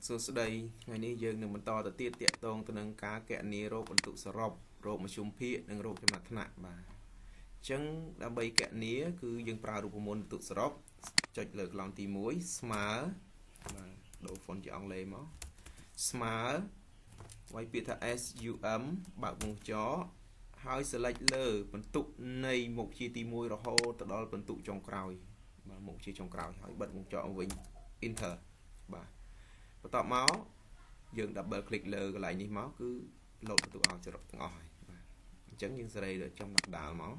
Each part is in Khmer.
សួស្តីថ្ងៃនេះយើងនឹងបន្តទៅទៀតតាក់ទងទៅនឹងការកណនីរោគបន្ទុកសរុបរោគមធ្យមភាគនិងរោគចំណាត់ថ្នាក់បាទអញ្ចឹងដើម្បីកណនីគឺយើងប្រើរូបមន្តបន្ទុកសរុបចុចលើកឡងទី1ស្មើបាទដូរ font ជាអង់គ្លេសមកស្មើវាយពាក្យថា SUM បើកវងចហើយ select លើបន្ទុកនៃមុខជាទី1រហូតទៅដល់បន្ទុកចុងក្រោយបាទមុខជាចុងក្រោយហើយបិទវងចវិញ Enter បាទបន្ទាប់មកយើង double click លើកន្លែងនេះមកគឺ load បន្ទុកឲ្យចរត់ទាំងអស់ហើយបាទអញ្ចឹងយើងសេរីដល់ចំដាក់ដាល់មក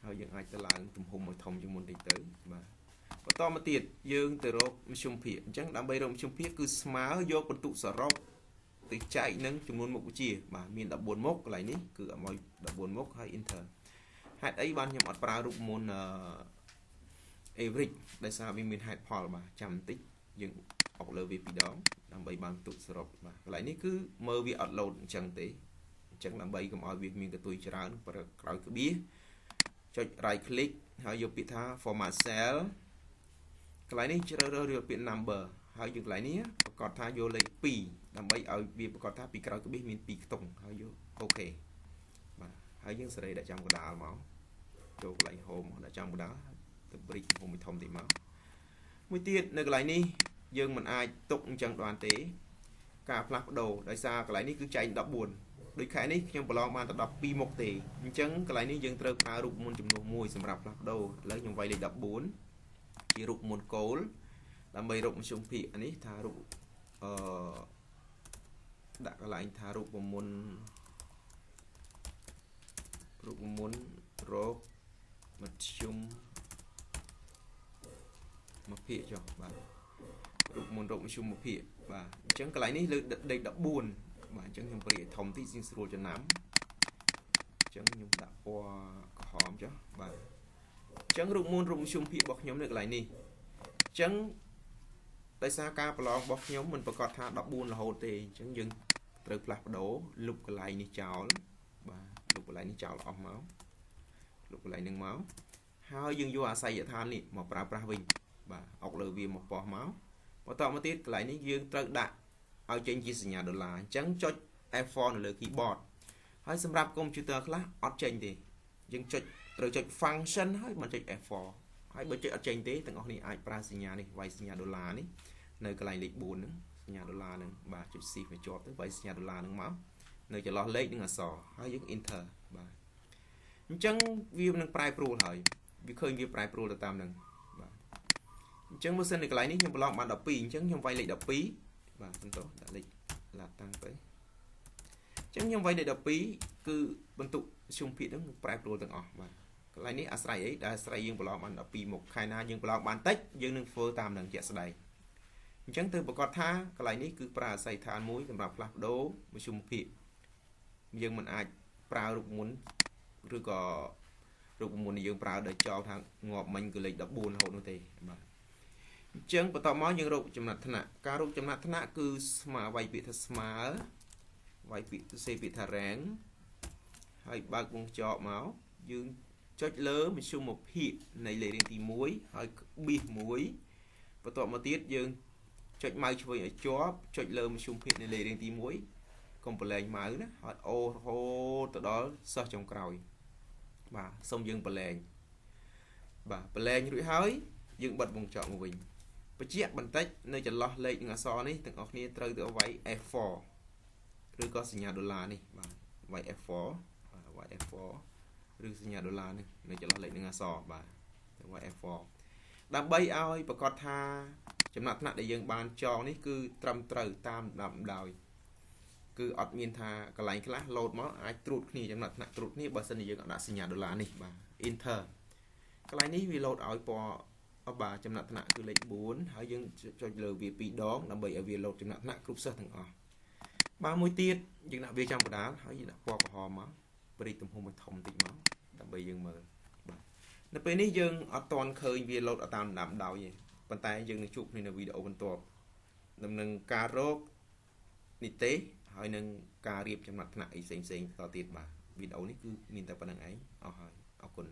ហើយយើងអាចទៅឡើងទំហំឲ្យធំជាងមុនតិចទៅបាទបន្តមកទៀតយើងទៅរកមធ្យមភាគអញ្ចឹងដើម្បីរកមធ្យមភាគគឺស្មើយកបន្ទុកសរុបទៅចែកនឹងចំនួនមុខវិជ្ជាបាទមាន14មុខកន្លែងនេះគឺឲ្យ 14មុខហើយ enter ហេតុអីបានខ្ញុំអត់ប្រើរូបមន្តaverage ដោយសារវាមានហេតុផលបាទចាំបន្តិចយើងអុកលើវាពីរដងដើម្បីបានបន្ទុកសរុបបាទកន្លែងនេះគឺមើលវាអត់ load អញ្ចឹងទេអញ្ចឹងដើម្បីកុំឲ្យវាមានកន្ទុយច្រើនក្រោយក្បៀសចុច right click ហើយយកពាក្យថា format cell កន្លែងនេះជ្រើសរើសយកពាក្យ number ហើយយកកន្លែងនេះប្រកាសថាយកលេខ2ដើម្បីឲ្យវាប្រកាសថាពីក្រោយក្បៀសមាន2ខ្ទង់ហើយយកអូខេបាទហើយយើងសេរីដាក់ចំកណ្ដាលមកចូលកន្លែង home ដាក់ចំកណ្ដាលទៅ bridge ហុំធំតិចមកមួយទៀតនៅកន្លែងនេះយើងមិនអាចទុកអញ្ចឹងបានទេការផ្លាស់ប្ដូរដោយសារកន្លែងនេះគឺចែង14ដូចខែនេះខ្ញុំប្រឡងបានតែ12មុខទេអញ្ចឹងកន្លែងនេះយើងត្រូវប្រើរូបមន្តចំនួន1សម្រាប់ផ្លាស់ប្ដូរឥឡូវខ្ញុំវាយលេខ14ជារូបមន្តគោលដើម្បីរកមធ្យមភាគនេះថារូបដាក់កន្លែងថារូបមន្តរកមធ្យមមកភាគចុះបាទរូបមន្តរកមធ្យមភាគបាទអញ្ចឹងកន្លែងនេះលើលេខ14បាទអញ្ចឹងខ្ញុំព្រាយឲ្យធំតិចស្រួលចំណាំអញ្ចឹងខ្ញុំដាក់ពណ៌ក្រហមចុះបាទអញ្ចឹងរូបមន្តរកមធ្យមភាគរបស់ខ្ញុំនៅកន្លែងនេះអញ្ចឹងដោយសារការប្រឡងរបស់ខ្ញុំមិនប្រកាសថា14រហូតទេអញ្ចឹងយើងត្រូវផ្លាស់ប្ដូរលុបកន្លែងនេះចោលបាទលុបកន្លែងនេះចោលអស់មកលុបកន្លែងនឹងមកហើយយើងយកអាស័យដ្ឋាននេះមកប្រើប្រាស់វិញបាទអុកលើវាមកប៉ោះមកបន្តមកទៀតកន្លែងនេះយើងត្រូវដាក់ឲ្យចេញជាសញ្ញាដុល្លារអញ្ចឹងចុច F4 នៅលើ keyboard ហើយសម្រាប់កុំព្យូទ័រខ្លះអត់ចេញទេយើងត្រូវចុច function ហើយបញ្ចុច F4 ហើយបើចុចអត់ចេញទេទាំងអស់នេះអាចប្រើសញ្ញានេះវាយសញ្ញាដុល្លារនេះនៅកន្លែងលេខ4ហ្នឹងសញ្ញាដុល្លារហ្នឹងបាទចុច shift ឲ្យជាប់ទៅវាយសញ្ញាដុល្លារហ្នឹងមកនៅចន្លោះលេខនិងអក្សរហើយយើង enter បាទអញ្ចឹងវានឹងប្រែប្រួលហើយវាឃើញវាប្រែប្រួលទៅតាមហ្នឹងបាទអញ្ចឹងបើសិននៅកន្លែងនេះខ្ញុំប្រឡងបាន12អញ្ចឹងខ្ញុំវាយលេខ12បាទបន្តដាក់លេខឡាតាំងទៅអញ្ចឹងខ្ញុំវាយលេខ12គឺបន្ទុកមធ្យមភាគហ្នឹងប្រែប្រួលទាំងអស់បាទកន្លែងនេះអាស្រ័យអីដែលអាស្រ័យយើងប្រឡងបាន12មុខខែណាយើងប្រឡងបានតិចយើងនឹងធ្វើតាមនឹងជាក់ស្ដែងអញ្ចឹងទៅប្រកាសថាកន្លែងនេះគឺប្រើអាស័យដ្ឋានមួយសម្រាប់ផ្លាស់ប្ដូរមធ្យមភាគយើងមិនអាចប្រើរូបមន្តឬក៏រូបមន្តដែលយើងប្រើដោយចោលថាងាប់មិញគឺលេខ14រហូតនោះទេបាទអញ្ចឹងបន្តមកយើងរកចំណាត់ថ្នាក់ការរកចំណាត់ថ្នាក់គឺស្មើវាយពាក្យថាស្មើវាយពាក្យសេពាក្យថា rank ហើយបើកវងចោលមកយើងចុចលើមធ្យមភាគនៃលេខរៀងទី1ហើយប៊ីស1បន្ទាប់មកទៀតយើងចុចម៉ៅឆ្វេងឲ្យជាប់ចុចលើមធ្យមភាគនៃលេខរៀងទី1កុំប្រឡែងម៉ៅណាហើយអូរហូតទៅដល់សិស្សចុងក្រោយបាទសូមយើងប្រឡែងបាទប្រឡែងរួចហើយយើងបិទវងចោលមកវិញបញ្ជាក់បន្តិចនៅចន្លោះលេខនិងអក្សរនេះទាំងអស់គ្នាត្រូវទៅវាយ F4 ឬក៏សញ្ញាដុល្លារនេះបាទវាយ F4 បាទវាយ F4 ឬសញ្ញាដុល្លារនេះនៅចន្លោះលេខនិងអក្សរបាទទៅវាយ F4 ដើម្បីឲ្យប្រកាសថាចំណាត់ថ្នាក់ដែលយើងបានចងនេះគឺត្រឹមត្រូវតាមលំដាប់គឺអត់មានថាកន្លែងខ្លះ load មកអាចត្រួតគ្នាចំណាត់ថ្នាក់ត្រួតគ្នាបើសិនជាយើងអត់ដាក់សញ្ញាដុល្លារនេះបាទ enter កន្លែងនេះវា load ឲ្យពណ៌បាទចំណាត់ថ្នាក់គឺលេខ4ហើយយើងចុចលើវា2ដងដើម្បីឲ្យវា load ចំណាត់ថ្នាក់គ្រប់សិស្សទាំងអស់បាទមួយទៀតយើងដាក់វាចំកណ្ដាលហើយយើងដាក់ពណ៌ក្រហមមកព្រីកទំហំឲ្យធំតិចមកដើម្បីយើងមើលបាទនៅពេលនេះយើងអត់ទាន់ឃើញវា load អត់តាមដាំដោយទេប៉ុន្តែយើងនឹងជួបគ្នានៅវីដេអូបន្ទាប់ដំណឹងការរកនីតិហើយនឹងការរៀបចំណាត់ថ្នាក់អីផ្សេងៗតទៀតបាទវីដេអូនេះគឺមានតែប៉ុណ្្នឹងឯងអស់ហើយអរគុណ